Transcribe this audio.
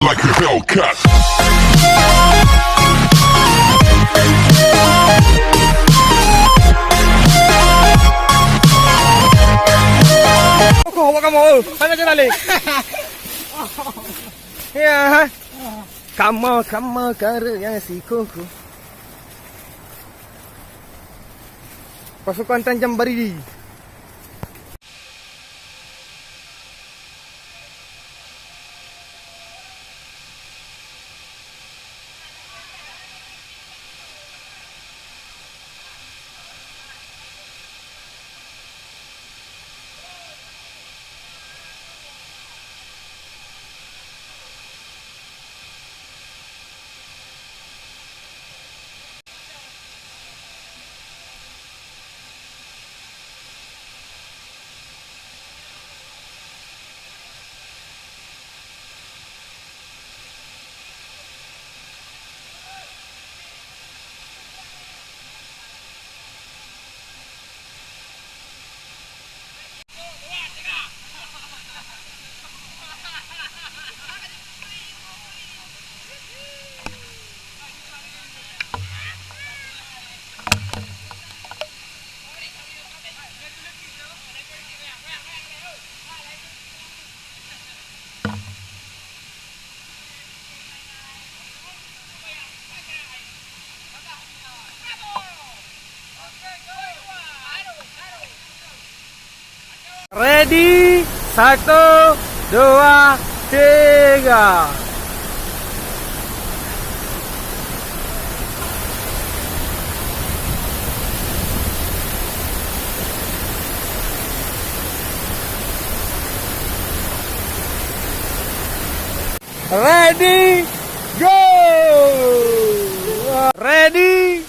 like a Hellcat. Hawa kamu, sana je balik. Ya, kamu kara yang si kuku. Pasukan Tanjung Baridi. Ready, 1, 2, 3. Ready, go. Ready.